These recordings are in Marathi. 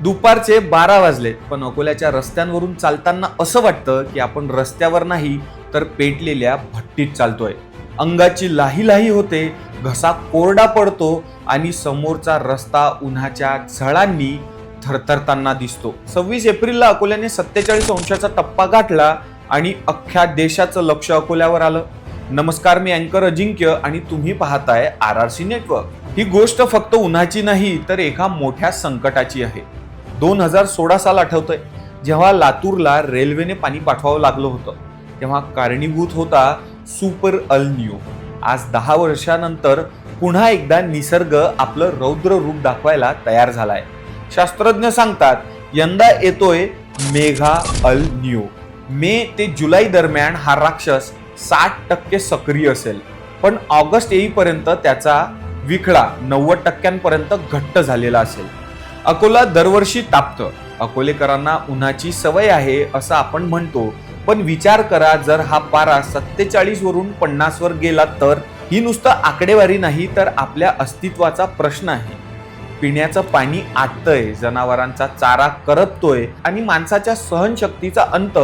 दुपारचे 12 वाजलेत, पण अकोल्याच्या रस्त्यांवरून चालताना असं वाटतं की आपण रस्त्यावर नाही तर पेटलेल्या भट्टीत चालतोय. अंगाची लाही लाही होते, घसा कोरडा पडतो आणि समोरचा रस्ता उन्हाच्या झळांनी थरथरताना दिसतो. 26 एप्रिलला अकोल्याने 47 अंशाचा टप्पा गाठला आणि अख्ख्या देशाचं लक्ष अकोल्यावर आलं. नमस्कार, मी अँकर अजिंक्य आणि तुम्ही पाहताय RRC नेटवर्क. ही गोष्ट फक्त उन्हाची नाही तर एका मोठ्या संकटाची आहे. 2016 साल आठवतंय, जेव्हा लातूरला रेल्वेने पाणी पाठवावं लागलं होतं, तेव्हा कारणीभूत होता सुपर अल निनो. आज 10 वर्षानंतर पुन्हा एकदा निसर्ग आपलं रौद्र रूप दाखवायला तयार झालाय. शास्त्रज्ञ सांगतात यंदा येतोय मेघा अल निनो. मे ते जुलै दरम्यान हा राक्षस 60% सक्रिय असेल, पण ऑगस्ट येईपर्यंत त्याचा विखळा 90% घट्ट झालेला असेल. अकोला दरवर्षी तापतं. अकोलेकरांना उन्हाची सवय आहे असं आपण म्हणतो, पण विचार करा, जर हा पारा 47 वरून 50 वर गेला तर? ही नुसतं आकडेवारी नाही तर आपल्या अस्तित्वाचा प्रश्न आहे. पिण्याचं पाणी आटतंय, जनावरांचा चारा करपतोय आणि माणसाच्या सहनशक्तीचा अंत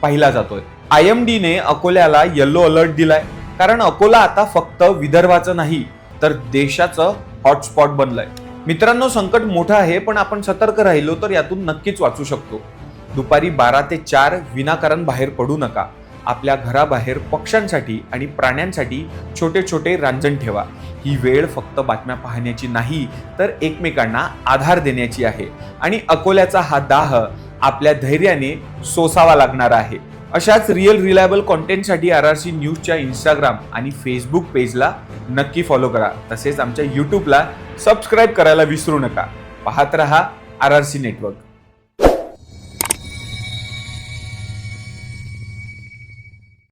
पाहिला जातोय. IMD ने अकोल्याला येलो अलर्ट दिलाय, कारण अकोला आता फक्त विदर्भाचं नाही तर देशाचं हॉटस्पॉट बनलंय. मित्रांनो, संकट मोठं आहे, पण आपण सतर्क राहिलो तर यातून नक्कीच वाचू शकतो. दुपारी 12 ते 4 विनाकारण बाहेर पडू नका. आपल्या घराबाहेर पक्ष्यांसाठी आणि प्राण्यांसाठी छोटे छोटे रांजण ठेवा. ही वेळ फक्त बातम्या पाहण्याची नाही तर एकमेकांना आधार देण्याची आहे आणि अकोल्याचा हा दाह आपल्या धैर्याने सोसावा लागणार आहे. अशाच रिलायबल कॉन्टेंटसाठी RRC न्यूजच्या इंस्टाग्राम आणि फेसबुक पेजला नक्की फॉलो करा. तसेच आमच्या यूट्यूबला सबस्क्राईब करायला विसरू नका. पाहत रहा RRC नेटवर्क.